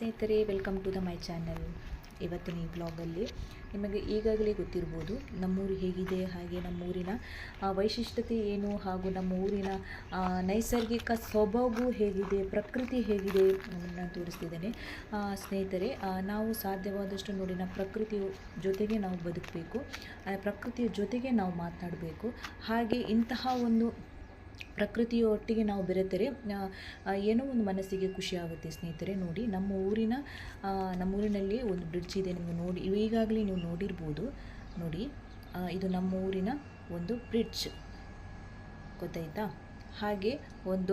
ಸ್ನೇಹಿತರೆ, welcome to the my channel. ಇವತ್ತಿನ ಈ ಬ್ಲಾಗಲ್ಲಿ ನಿಮಗೆ ಈಗಾಗಲೇ ಗೊತ್ತಿರ್ಬೋದು ನಮ್ಮೂರು ಹೇಗಿದೆ, ಹಾಗೆ ನಮ್ಮೂರಿನ ವೈಶಿಷ್ಟ್ಯತೆ ಏನು, ಹಾಗೂ ನಮ್ಮ ಊರಿನ ನೈಸರ್ಗಿಕ ಸೊಬಗು ಹೇಗಿದೆ, ಪ್ರಕೃತಿ ಹೇಗಿದೆ ನಾನು ತೋರಿಸ್ತಿದ್ದೇನೆ. ಸ್ನೇಹಿತರೆ, ನಾವು ಸಾಧ್ಯವಾದಷ್ಟು ನೋಡಿ ನಾವು ಪ್ರಕೃತಿಯ ಜೊತೆಗೆ ನಾವು ಬದುಕಬೇಕು, ಪ್ರಕೃತಿಯ ಜೊತೆಗೆ ನಾವು ಮಾತನಾಡಬೇಕು. ಹಾಗೆ ಇಂತಹ ಒಂದು ಪ್ರಕೃತಿಯೊಟ್ಟಿಗೆ ನಾವು ಬೆರೆತರೆ ಏನೋ ಒಂದು ಮನಸ್ಸಿಗೆ ಖುಷಿ ಆಗುತ್ತೆ. ಸ್ನೇಹಿತರೆ ನೋಡಿ, ನಮ್ಮೂರಿನಲ್ಲಿ ಒಂದು ಬ್ರಿಡ್ಜ್ ಇದೆ, ನಿಮಗೆ ನೋಡಿ ಈಗಾಗಲೇ ನೀವು ನೋಡಿರ್ಬೋದು. ನೋಡಿ, ಇದು ನಮ್ಮ ಊರಿನ ಒಂದು ಬ್ರಿಡ್ಜ್, ಗೊತ್ತಾಯ್ತಾ? ಹಾಗೆ ಒಂದು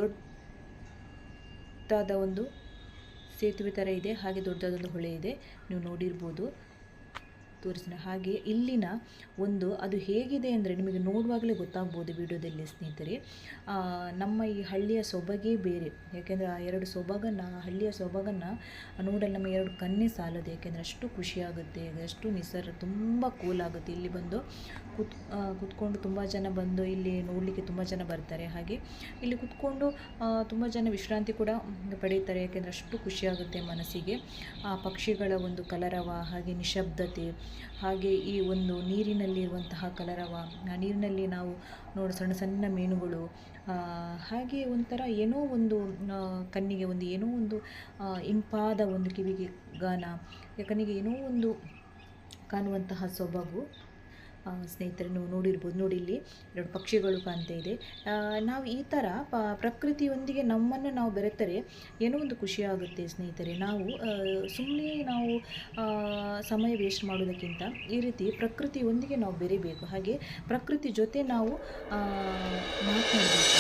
ದೊಡ್ಡದಾದ ಒಂದು ಸೇತುವೆ ಥರ ಇದೆ, ಹಾಗೆ ದೊಡ್ಡದಾದೊಂದು ಹೊಳೆ ಇದೆ, ನೀವು ನೋಡಿರ್ಬೋದು, ತೋರಿಸಿದ ಹಾಗೆ. ಇಲ್ಲಿನ ಒಂದು ಅದು ಹೇಗಿದೆ ಅಂದರೆ ನಿಮಗೆ ನೋಡುವಾಗಲೇ ಗೊತ್ತಾಗ್ಬೋದು ವಿಡಿಯೋದಲ್ಲಿ. ಸ್ನೇಹಿತರೆ, ನಮ್ಮ ಈ ಹಳ್ಳಿಯ ಸೊಬಗೇ ಬೇರೆ. ಯಾಕೆಂದರೆ ಆ ಹಳ್ಳಿಯ ಸೊಬಗನ್ನು ನೋಡಲು ನಮಗೆ ಎರಡು ಕಣ್ಣೇ ಸಾಲದು. ಯಾಕೆಂದರೆ ಅಷ್ಟು ಖುಷಿಯಾಗುತ್ತೆ, ಅಷ್ಟು ನಿಸರ್ಗ ತುಂಬ ಕೂಲ್ ಆಗುತ್ತೆ. ಇಲ್ಲಿ ಬಂದು ಕುತ್ಕೊಂಡು ತುಂಬ ಜನ ಬಂದು ಇಲ್ಲಿ ನೋಡಲಿಕ್ಕೆ ತುಂಬ ಜನ ಬರ್ತಾರೆ. ಹಾಗೆ ಇಲ್ಲಿ ಕುತ್ಕೊಂಡು ತುಂಬ ಜನ ವಿಶ್ರಾಂತಿ ಕೂಡ ಪಡೀತಾರೆ. ಯಾಕೆಂದರೆ ಅಷ್ಟು ಖುಷಿಯಾಗುತ್ತೆ ಮನಸ್ಸಿಗೆ. ಆ ಪಕ್ಷಿಗಳ ಒಂದು ಕಲರವ, ಹಾಗೆ ನಿಶಬ್ದತೆ, ಹಾಗೆ ಈ ಒಂದು ನೀರಿನಲ್ಲಿರುವಂತಹ ಕಲರವ, ಆ ನೀರಿನಲ್ಲಿ ನಾವು ಸಣ್ಣ ಸಣ್ಣ ಮೀನುಗಳು, ಹಾಗೆ ಒಂಥರ ಏನೋ ಒಂದು ಕಣ್ಣಿಗೆ ಒಂದು ಏನೋ ಒಂದು ಇಂಪಾದ ಒಂದು ಕಿವಿಗೆ ಗಾನ, ಕಣ್ಣಿಗೆ ಏನೋ ಒಂದು ಕಾಣುವಂತಹ ಸೊಬಗು. ಸ್ನೇಹಿತರೆ, ನೀವು ನೋಡಿರ್ಬೋದು. ನೋಡಿ, ಇಲ್ಲಿ ಎರಡು ಪಕ್ಷಿಗಳು ಕಾಣ್ತಾ ಇದೆ. ನಾವು ಈ ಥರ ಪ್ರಕೃತಿಯೊಂದಿಗೆ ನಮ್ಮನ್ನು ನಾವು ಬೆರೆತರೆ ಏನೋ ಒಂದು ಖುಷಿಯಾಗುತ್ತೆ. ಸ್ನೇಹಿತರೆ, ಸುಮ್ಮನೆ ನಾವು ಸಮಯ ವೇಸ್ಟ್ ಮಾಡೋದಕ್ಕಿಂತ ಈ ರೀತಿ ಪ್ರಕೃತಿಯೊಂದಿಗೆ ನಾವು ಬೆರಿಬೇಕು, ಹಾಗೆ ಪ್ರಕೃತಿ ಜೊತೆ ನಾವು ಮಾತನಾಡಬೇಕು.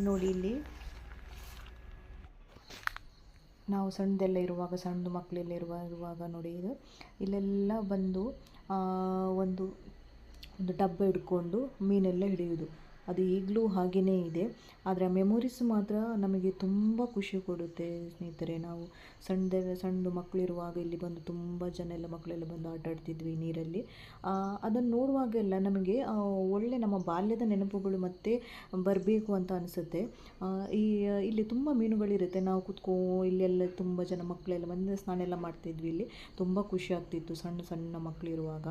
ನೋಡಿ, ಇಲ್ಲಿ ನಾವು ಸಣ್ಣ ಮಕ್ಕಳೆಲ್ಲ ಇರುವಾಗ ನೋಡಿ, ಇಲ್ಲೆಲ್ಲ ಬಂದು ಒಂದು ಡಬ್ಬ ಹಿಡ್ಕೊಂಡು ಮೀನೆಲ್ಲ ಹಿಡಿಯೋದು. ಅದು ಈಗಲೂ ಹಾಗೆಯೇ ಇದೆ. ಆದರೆ ಆ ಮೆಮೊರೀಸ್ ಮಾತ್ರ ನಮಗೆ ತುಂಬ ಖುಷಿ ಕೊಡುತ್ತೆ. ಸ್ನೇಹಿತರೆ, ನಾವು ಸಣ್ಣ ಮಕ್ಕಳಿರುವಾಗ ಇಲ್ಲಿ ಬಂದು ತುಂಬ ಜನ ಮಕ್ಕಳೆಲ್ಲ ಬಂದು ಆಟ ಆಡ್ತಿದ್ವಿ ನೀರಲ್ಲಿ. ಅದನ್ನು ನೋಡುವಾಗೆಲ್ಲ ನಮಗೆ ಒಳ್ಳೆ ನಮ್ಮ ಬಾಲ್ಯದ ನೆನಪುಗಳು ಮತ್ತೆ ಬರಬೇಕು ಅಂತ ಅನಿಸುತ್ತೆ. ಇಲ್ಲಿ ತುಂಬ ಮೀನುಗಳಿರುತ್ತೆ. ನಾವು ಇಲ್ಲೆಲ್ಲ ತುಂಬ ಜನ ಮಕ್ಕಳೆಲ್ಲ ಬಂದು ಸ್ನಾನ ಎಲ್ಲ ಮಾಡ್ತಿದ್ವಿ. ಇಲ್ಲಿ ತುಂಬ ಖುಷಿ ಆಗ್ತಿತ್ತು ಸಣ್ಣ ಮಕ್ಕಳಿರುವಾಗ.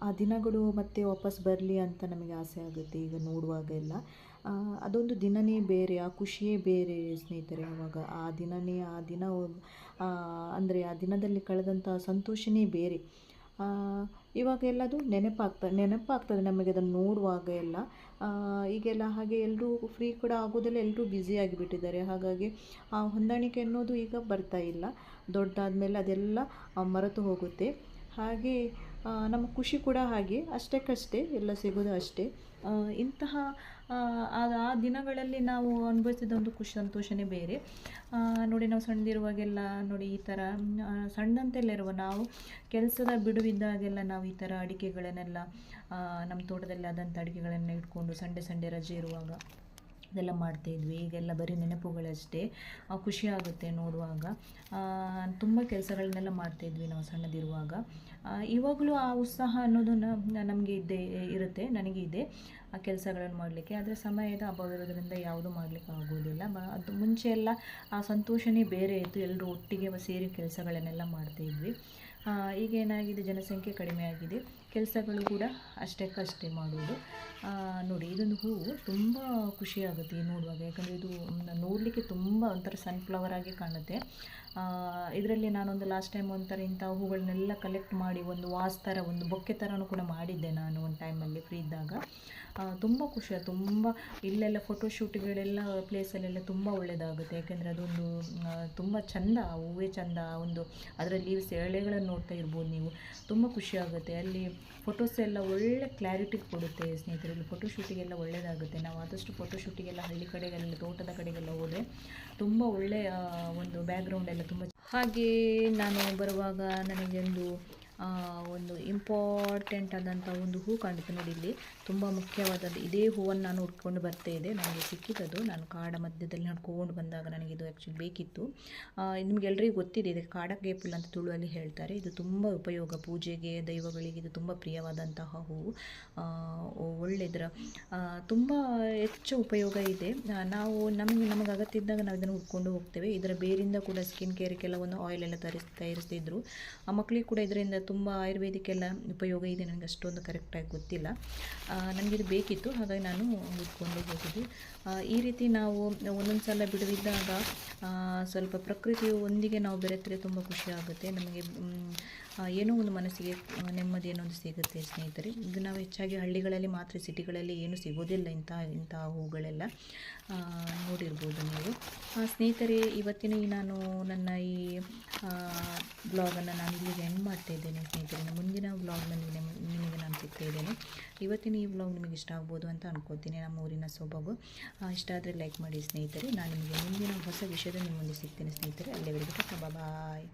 ಆ ದಿನಗಳು ಮತ್ತೆ ವಾಪಸ್ ಬರಲಿ ಅಂತ ನಮಗೆ ಆಸೆ ಆಗುತ್ತೆ ಈಗ ನೋಡುವಾಗ ಎಲ್ಲ. ಅದೊಂದು ದಿನವೇ ಬೇರೆ, ಆ ಖುಷಿಯೇ ಬೇರೆ ಸ್ನೇಹಿತರೆ. ಆವಾಗ ಆ ದಿನವೇ ಆ ದಿನ ಅಂದರೆ ಆ ದಿನದಲ್ಲಿ ಕಳೆದಂಥ ಸಂತೋಷವೇ ಬೇರೆ. ಇವಾಗ ಎಲ್ಲದು ನೆನಪಾಗ್ತದೆ ನಮಗೆ ಅದನ್ನು ನೋಡುವಾಗ ಎಲ್ಲ. ಈಗೆಲ್ಲ ಹಾಗೆ ಎಲ್ಲರೂ ಫ್ರೀ ಕೂಡ ಆಗೋದೆಲ್ಲ ಎಲ್ಲರೂ ಬ್ಯುಸಿ ಆಗಿಬಿಟ್ಟಿದ್ದಾರೆ. ಹಾಗಾಗಿ ಆ ಹೊಂದಾಣಿಕೆ ಅನ್ನೋದು ಈಗ ಬರ್ತಾ ಇಲ್ಲ. ದೊಡ್ಡದಾದ್ಮೇಲೆ ಅದೆಲ್ಲ ಮರೆತು ಹೋಗುತ್ತೆ. ಹಾಗೆ ನಮ್ಮ ಖುಷಿ ಕೂಡ ಹಾಗೆ ಅಷ್ಟಕ್ಕಷ್ಟೇ, ಎಲ್ಲ ಸಿಗೋದು ಅಷ್ಟೇ. ಇಂತಹ ಆ ದಿನಗಳಲ್ಲಿ ನಾವು ಅನುಭವಿಸಿದ ಒಂದು ಖುಷಿ ಸಂತೋಷವೇ ಬೇರೆ. ನೋಡಿ, ನಾವು ಸಣ್ಣದಿರುವಾಗೆಲ್ಲ ನೋಡಿ ಈ ಥರ ಸಣ್ಣಂತೆಲ್ಲ ಇರುವ ನಾವು ಕೆಲಸದ ಬಿಡುವಿದ್ದಾಗೆಲ್ಲ ನಾವು ಈ ಥರ ಅಡಿಕೆಗಳನ್ನೆಲ್ಲ ನಮ್ಮ ತೋಟದಲ್ಲಿ ಆದಂಥ ಅಡಿಕೆಗಳನ್ನ ಇಟ್ಕೊಂಡು ಸಂಡೆ ರಜೆ ಇರುವಾಗ ಇದೆಲ್ಲ ಮಾಡ್ತಾಯಿದ್ವಿ. ಈಗೆಲ್ಲ ಬರೀ ನೆನಪುಗಳಷ್ಟೇ. ಖುಷಿ ಆಗುತ್ತೆ ನೋಡುವಾಗ. ತುಂಬ ಕೆಲಸಗಳನ್ನೆಲ್ಲ ಮಾಡ್ತಾಯಿದ್ವಿ ನಾವು ಸಣ್ಣದಿರುವಾಗ. ಇವಾಗಲೂ ಆ ಉತ್ಸಾಹ ಅನ್ನೋದು ನಮಗೆ ಇರುತ್ತೆ, ನನಗೆ ಇದೆ ಆ ಕೆಲಸಗಳನ್ನು ಮಾಡಲಿಕ್ಕೆ. ಆದರೆ ಸಮಯದ ಅಭಾವ ಇರೋದ್ರಿಂದ ಯಾವುದೂ ಮಾಡಲಿಕ್ಕೆ ಆಗೋದಿಲ್ಲ. ಅದು ಮುಂಚೆ ಎಲ್ಲ ಆ ಸಂತೋಷವೇ ಬೇರೆ ಇತ್ತು. ಎಲ್ಲರೂ ಒಟ್ಟಿಗೆ ಸೇರಿ ಕೆಲಸಗಳನ್ನೆಲ್ಲ ಮಾಡ್ತಾಯಿದ್ವಿ. ಈಗ ಏನಾಗಿದೆ, ಜನಸಂಖ್ಯೆ ಕಡಿಮೆ ಆಗಿದೆ, ಕೆಲಸಗಳು ಕೂಡ ಅಷ್ಟಕ್ಕಷ್ಟೇ ಮಾಡುವುದು. ನೋಡಿ, ಇದೊಂದು ಹೂವು ತುಂಬ ಖುಷಿಯಾಗುತ್ತೆ ಈ ನೋಡುವಾಗ. ಯಾಕಂದರೆ ಇದು ನೋಡಲಿಕ್ಕೆ ತುಂಬ ಒಂಥರ ಸನ್ಫ್ಲವರ್ ಆಗಿ ಕಾಣುತ್ತೆ. ಇದರಲ್ಲಿ ನಾನೊಂದು ಲಾಸ್ಟ್ ಟೈಮ್ ಒಂಥರ ಇಂಥ ಹೂಗಳನ್ನೆಲ್ಲ ಕಲೆಕ್ಟ್ ಮಾಡಿ ಒಂದು ವಾಸ್ ಥರ, ಒಂದು ಬೊಕ್ಕೆ ಥರನೂ ಕೂಡ ಮಾಡಿದ್ದೆ ನಾನು ಒಂದು ಟೈಮಲ್ಲಿ ಫ್ರೀ ಇದ್ದಾಗ. ತುಂಬ ಖುಷಿ, ತುಂಬ ಇಲ್ಲೆಲ್ಲ ಫೋಟೋಶೂಟ್ಗಳೆಲ್ಲ ಪ್ಲೇಸಲ್ಲೆಲ್ಲ ತುಂಬ ಒಳ್ಳೆಯದಾಗುತ್ತೆ. ಯಾಕೆಂದರೆ ಅದೊಂದು ತುಂಬ ಚೆಂದ, ಹೂವೇ ಚೆಂದ. ಒಂದು ಅದರಲ್ಲಿ ಲೀವ್ಸ್ ಎಳೆಗಳನ್ನು ನೋಡ್ತಾ ಇರ್ಬೋದು ನೀವು. ತುಂಬ ಖುಷಿಯಾಗುತ್ತೆ. ಅಲ್ಲಿ ಫೋಟೋಸ್ ಎಲ್ಲ ಒಳ್ಳೆ ಕ್ಲಾರಿಟಿ ಕೊಡುತ್ತೆ ಸ್ನೇಹಿತರೆ. ಇಲ್ಲಿ ಫೋಟೋಶೂಟಿಗೆಲ್ಲ ಒಳ್ಳೆಯದಾಗುತ್ತೆ. ನಾವು ಆದಷ್ಟು ಫೋಟೋಶೂಟಿಗೆಲ್ಲ ಹಳ್ಳಿ ಕಡೆಗೆಲ್ಲ, ತೋಟದ ಕಡೆಗೆಲ್ಲ ಹೋದರೆ ತುಂಬ ಒಳ್ಳೆಯ ಒಂದು ಬ್ಯಾಕ್ಗ್ರೌಂಡ್ ಎಲ್ಲ ತುಂಬ. ಹಾಗೆ ನಾನು ಬರುವಾಗ ನನಗೆ ಒಂದು ಇಂಪಾರ್ಟೆಂಟ್ ಆದಂಥ ಒಂದು ಹೂ ಕಾಣಿತು ನೋಡಿ. ಇಲ್ಲಿ ತುಂಬ ಮುಖ್ಯವಾದದ್ದು ಇದೇ ಹೂವನ್ನು ನಾನು ಹುಡ್ಕೊಂಡು ಬರ್ತಾಯಿದ್ದೆ. ನನಗೆ ಸಿಕ್ಕಿದ್ದು, ನಾನು ಕಾಡ ಮಧ್ಯದಲ್ಲಿ ನಡ್ಕೊಂಡು ಬಂದಾಗ ನನಗೆ ಇದು ಆ್ಯಕ್ಚುಲಿ ಬೇಕಿತ್ತು. ನಿಮಗೆಲ್ಲರಿಗೂ ಗೊತ್ತಿದೆ, ಇದಕ್ಕೆ ಕಾಡಕ್ಕೆ ಫುಲ್ ಅಂತ ತುಳುವಲ್ಲಿ ಹೇಳ್ತಾರೆ. ಇದು ತುಂಬ ಉಪಯೋಗ, ಪೂಜೆಗೆ, ದೈವಗಳಿಗೆ ಇದು ತುಂಬ ಪ್ರಿಯವಾದಂತಹ ಹೂವು. ಒಳ್ಳೆಯದರ ತುಂಬ ಹೆಚ್ಚು ಉಪಯೋಗ ಇದೆ. ನಾವು ನಮಗೆ ಅಗತ್ಯ ಇದ್ದಾಗ ನಾವು ಇದನ್ನು ಹುಡ್ಕೊಂಡು ಹೋಗ್ತೇವೆ. ಇದರ ಬೇರಿಂದ ಕೂಡ ಸ್ಕಿನ್ ಕೇರ್ ಕೆಲವೊಂದು ಆಯಿಲ್ ಎಲ್ಲ ತಯಾರಿಸ್ತಿದ್ರು. ಆ ಮಕ್ಕಳಿಗೆ ಕೂಡ ಇದರಿಂದ ತುಂಬ ಆಯುರ್ವೇದಿಕ್ ಎಲ್ಲ ಉಪಯೋಗ ಇದೆ. ನನಗೆ ಅಷ್ಟೊಂದು ಕರೆಕ್ಟಾಗಿ ಗೊತ್ತಿಲ್ಲ. ನನಗಿದು ಬೇಕಿತ್ತು, ಹಾಗಾಗಿ ನಾನು ಹುಡ್ಕೊಂಡು ಹೋಗಿದ್ದು. ಈ ರೀತಿ ನಾವು ಒಂದೊಂದು ಸಲ ಬಿಡುವಿದ್ದಾಗ ಸ್ವಲ್ಪ ಪ್ರಕೃತಿಯೊಂದಿಗೆ ನಾವು ಬೆರೆತರೆ ತುಂಬ ಖುಷಿ ಆಗುತ್ತೆ ನಮಗೆ. ಏನೋ ಒಂದು ಮನಸ್ಸಿಗೆ ನೆಮ್ಮದಿ ಅನ್ನೋದು ಸಿಗುತ್ತೆ ಸ್ನೇಹಿತರೆ. ಇದು ನಾವು ಹೆಚ್ಚಾಗಿ ಹಳ್ಳಿಗಳಲ್ಲಿ ಮಾತ್ರ, ಸಿಟಿಗಳಲ್ಲಿ ಏನು ಸಿಗೋದಿಲ್ಲ ಇಂಥ ಹೂಗಳೆಲ್ಲ. ನೋಡಿರ್ಬೋದು ನೀವು. ಸ್ನೇಹಿತರೆ, ಇವತ್ತಿನ ನಾನು ನನ್ನ ಈ ಬ್ಲಾಗನ್ನು ನಾನು ಇಲ್ಲಿಗೆ ಎಂಡ್ ಮಾಡ್ತಾ ಇದ್ದೇನೆ ಸ್ನೇಹಿತರೆ. ಮುಂದಿನ ಬ್ಲಾಗ್ನಲ್ಲಿ ನಿಮಗೆ ನಾನು ಸಿಗ್ತಾ ಇದ್ದೇನೆ. ಇವತ್ತಿನ ಈ ಬ್ಲಾಗ್ ನಿಮಗೆ ಇಷ್ಟ ಆಗ್ಬೋದು ಅಂತ ಅನ್ಕೋತೀನಿ. ನಮ್ಮ ಊರಿನ ಸೊಬಗು ಇಷ್ಟ ಆದರೆ ಲೈಕ್ ಮಾಡಿ ಸ್ನೇಹಿತರೆ. ನಾನು ನಿಮಗೆ ಮುಂದಿನ ಹೊಸ ವಿಷಯದ ನಿಮ್ಮ ಮುಂದೆ ಸಿಗ್ತೇನೆ ಸ್ನೇಹಿತರೆ. ಅಲ್ಲಿವರೆಗೆ ಬಾಯ್.